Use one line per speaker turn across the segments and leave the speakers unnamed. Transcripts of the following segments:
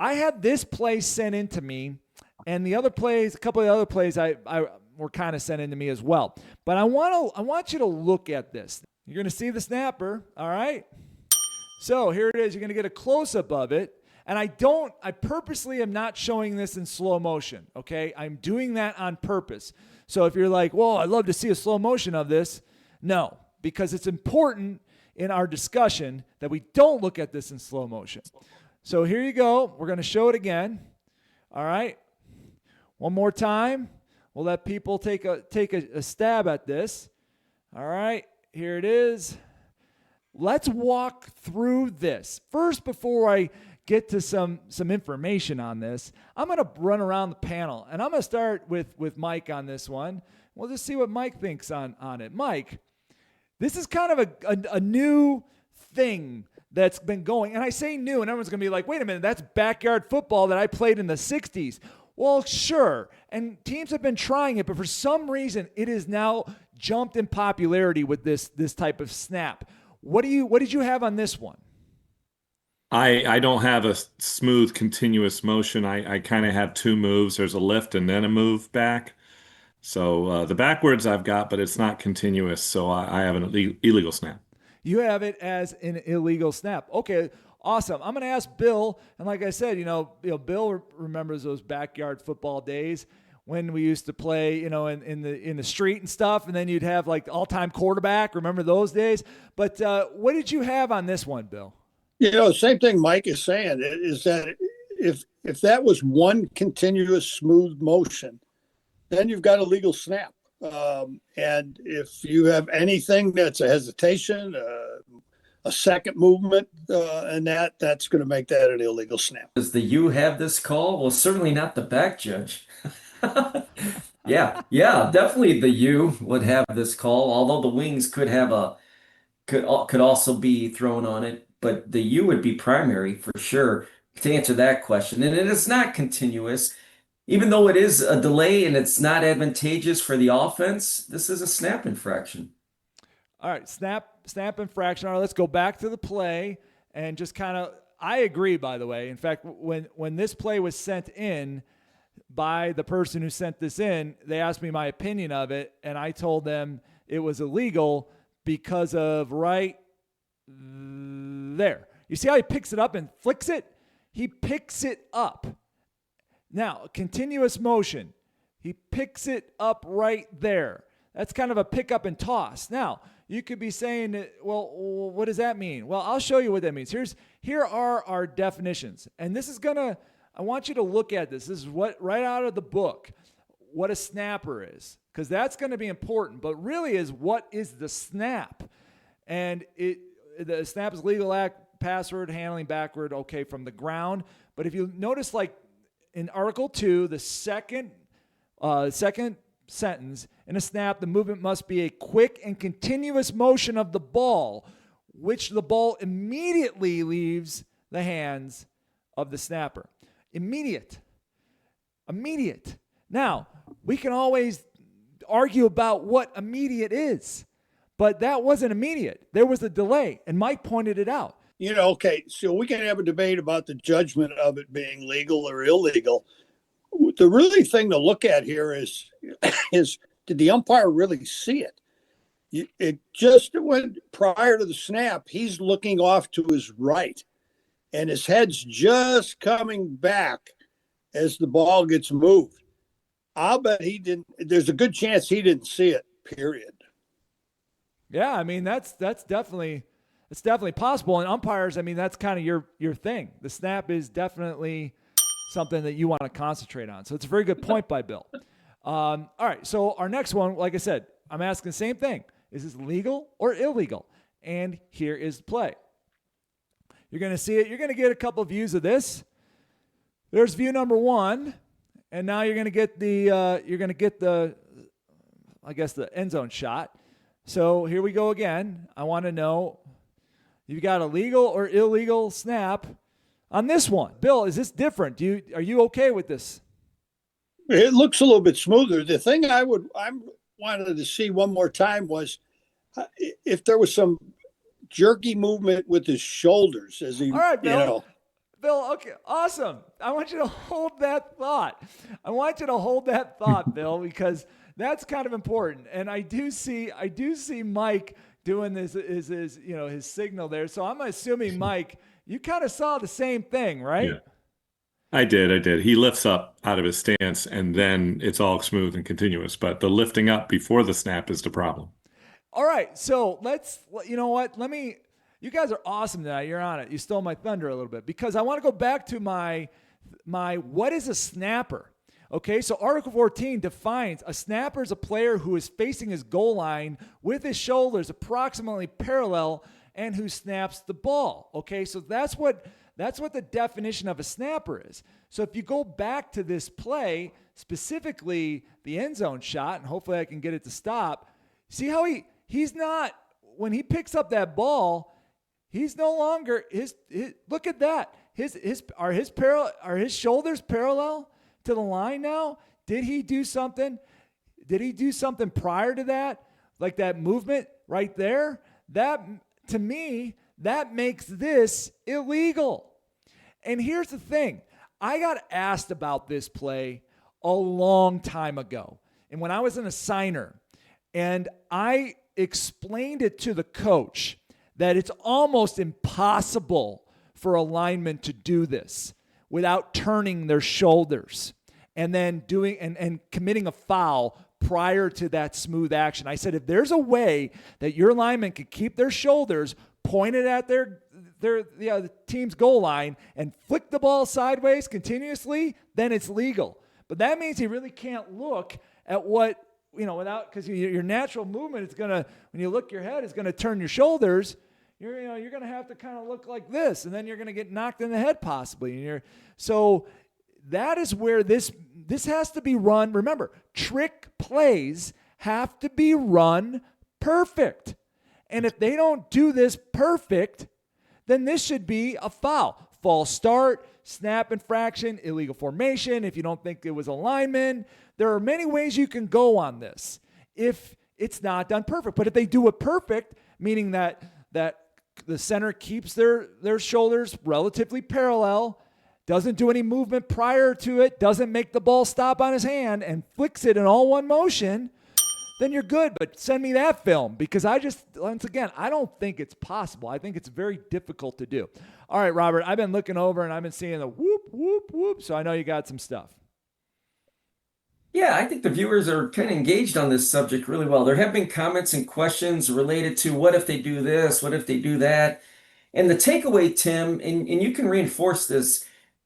I had this play sent in to me, and the other plays, a couple of the other plays, I were kind of sent in to me as well. But I want you to look at this. You're going to see the snapper, all right? So here it is. You're going to get a close-up of it. And I purposely am not showing this in slow motion, okay? I'm doing that on purpose. So if you're like, well, I'd love to see a slow motion of this. No, because it's important in our discussion that we don't look at this in slow motion. So here you go. We're going to show it again. All right. One more time. We'll let people take a stab at this. All right. Here it is. Let's walk through this. First, before I get to some information on this, I'm going to run around the panel, and I'm going to start with Mike on this one. We'll just see what Mike thinks on it. Mike, this is kind of a new thing that's been going, and I say new, and everyone's going to be like, wait a minute, that's backyard football that I played in the 60s. Well, sure, and teams have been trying it, but for some reason, it has now jumped in popularity with this type of snap. What did you have on this one?
I don't have a smooth, continuous motion. I kind of have two moves. There's a lift and then a move back. So the backwards I've got, but it's not continuous. So I have an illegal snap.
You have it as an illegal snap. Okay, awesome. I'm going to ask Bill, and like I said, Bill remembers those backyard football days when we used to play, in the street and stuff, and then you'd have like all-time quarterback. Remember those days? But what did you have on this one, Bill?
Same thing Mike is saying is that if that was one continuous smooth motion, then you've got a legal snap. And if you have anything that's a hesitation, a second movement, and that's going to make that an illegal snap.
Does the U have this call? Well, certainly not the back judge. Yeah, definitely the U would have this call, although the wings could also be thrown on it. But the U would be primary for sure to answer that question. And it is not continuous. Even though it is a delay and it's not advantageous for the offense, this is a snap infraction.
All right, snap infraction. All right, let's go back to the play and just kind of, I agree, by the way. In fact, when this play was sent in by the person who sent this in, they asked me my opinion of it, and I told them it was illegal because of right there. You see how he picks it up and flicks it? He picks it up. Now, continuous motion. He picks it up right there. That's kind of a pick up and toss. Now, you could be saying, well, what does that mean? Well, I'll show you what that means. Here are our definitions. And this is I want you to look at this. This is what right out of the book, what a snapper is, because that's going to be important. But really is, what is the snap? And the snap is legal act, password, handling backward, okay, from the ground. But if you notice, like in Article 2, the second sentence, in a snap, the movement must be a quick and continuous motion of the ball, which the ball immediately leaves the hands of the snapper. Immediate. Now, we can always argue about what immediate is, but that wasn't immediate. There was a delay, and Mike pointed it out.
Okay, so we can have a debate about the judgment of it being legal or illegal. The really thing to look at here is did the umpire really see it? It just went prior to the snap, he's looking off to his right, and his head's just coming back as the ball gets moved. I'll bet he didn't. There's a good chance he didn't see it, period.
Yeah, I mean, that's definitely possible. And umpires, I mean, that's kind of your thing. The snap is definitely something that you want to concentrate on. So it's a very good point by Bill. All right, so our next one, like I said, I'm asking the same thing. Is this legal or illegal? And here is the play. You're going to see it. You're going to get a couple of views of this. There's view number one, and now you're going to get the end zone shot. So here we go again. I want to know, you've got a legal or illegal snap on this one. Bill, is this different? Are you okay with this?
It looks a little bit smoother. The thing I wanted to see one more time was if there was some jerky movement with his shoulders as he,
all right, Bill. Bill, okay, awesome. I want you to hold that thought. Bill, because that's kind of important. And I do see Mike doing this is his signal there. So I'm assuming, Mike, you kind of saw the same thing, right?
Yeah. I did. He lifts up out of his stance and then it's all smooth and continuous. But the lifting up before the snap is the problem.
All right. So you know what? You guys are awesome tonight. You're on it. You stole my thunder a little bit because I want to go back to my what is a snapper? Okay, so Article 14 defines a snapper as a player who is facing his goal line with his shoulders approximately parallel and who snaps the ball. Okay, so that's what the definition of a snapper is. So if you go back to this play, specifically the end zone shot, and hopefully I can get it to stop, see how he's not, when he picks up that ball, he's no longer, look at that. Are his shoulders parallel to the line now? Did he do something? Prior to that? Like that movement right there? That, to me, that makes this illegal. And here's the thing. I got asked about this play a long time ago. And when I was an assigner, and I explained it to the coach that it's almost impossible for a lineman to do this without turning their shoulders and then doing and committing a foul prior to that smooth action. I said, if there's a way that your lineman can keep their shoulders pointed at the team's goal line and flick the ball sideways continuously, then it's legal. But that means he really can't look at what, without, because your natural movement is gonna, when you look your head, is gonna turn your shoulders. You're gonna have to kind of look like this, and then you're gonna get knocked in the head possibly. So that is where this has to be run. Remember, trick plays have to be run perfect. And if they don't do this perfect, then this should be a foul. False start, snap infraction, illegal formation. If you don't think it was a lineman, there are many ways you can go on this if it's not done perfect. But if they do it perfect, meaning that the center keeps their shoulders relatively parallel, doesn't do any movement prior to it, doesn't make the ball stop on his hand, and flicks it in all one motion, then you're good. But send me that film, because once again, I don't think it's possible. I think it's very difficult to do. All right, Robert, I've been looking over and I've been seeing the whoop, whoop, whoop. So I know you got some stuff.
Yeah, I think the viewers are kind of engaged on this subject really well. There have been comments and questions related to what if they do this, what if they do that. And the takeaway, Tim, and you can reinforce this,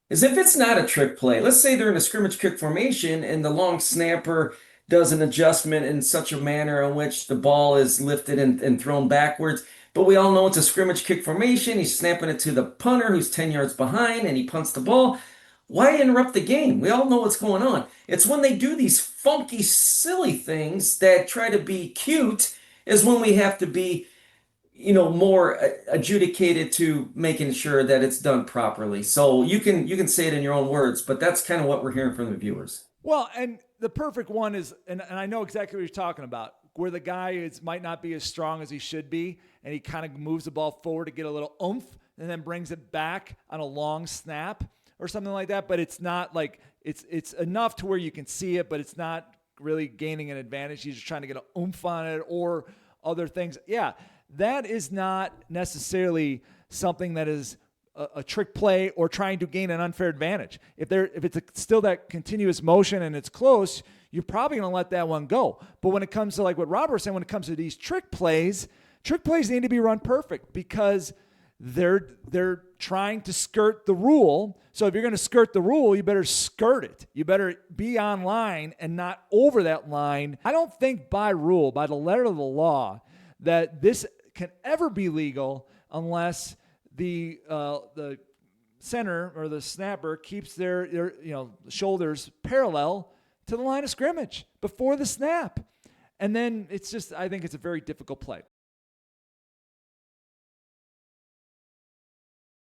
is if it's not a trick play, let's say they're in a scrimmage kick formation and the long snapper does an adjustment in such a manner in which the ball is lifted and thrown backwards, but we all know it's a scrimmage kick formation. He's snapping it to the punter who's 10 yards behind and he punts the ball. Why interrupt the game? We all know what's going on. It's when they do these funky, silly things that try to be cute is when we have to be, more adjudicated to making sure that it's done properly. So you can say it in your own words, but that's kind of what we're hearing from the viewers.
Well, and the perfect one is, and I know exactly what you're talking about, where the guy might not be as strong as he should be, and he kind of moves the ball forward to get a little oomph, and then brings it back on a long snap or something like that. But it's not like it's enough to where you can see it, but it's not really gaining an advantage. He's just trying to get an oomph on it or other things. Yeah, that is not necessarily something that is a trick play or trying to gain an unfair advantage. If it's still that continuous motion and it's close, you're probably going to let that one go. But when it comes to, like what Robert was saying, when it comes to these trick plays need to be run perfect because they're trying to skirt the rule. So if you're going to skirt the rule, you better skirt it. You better be on line and not over that line. I don't think by rule, by the letter of the law, that this can ever be legal unless the center or the snapper keeps their shoulders parallel to the line of scrimmage before the snap. And then I think it's a very difficult play.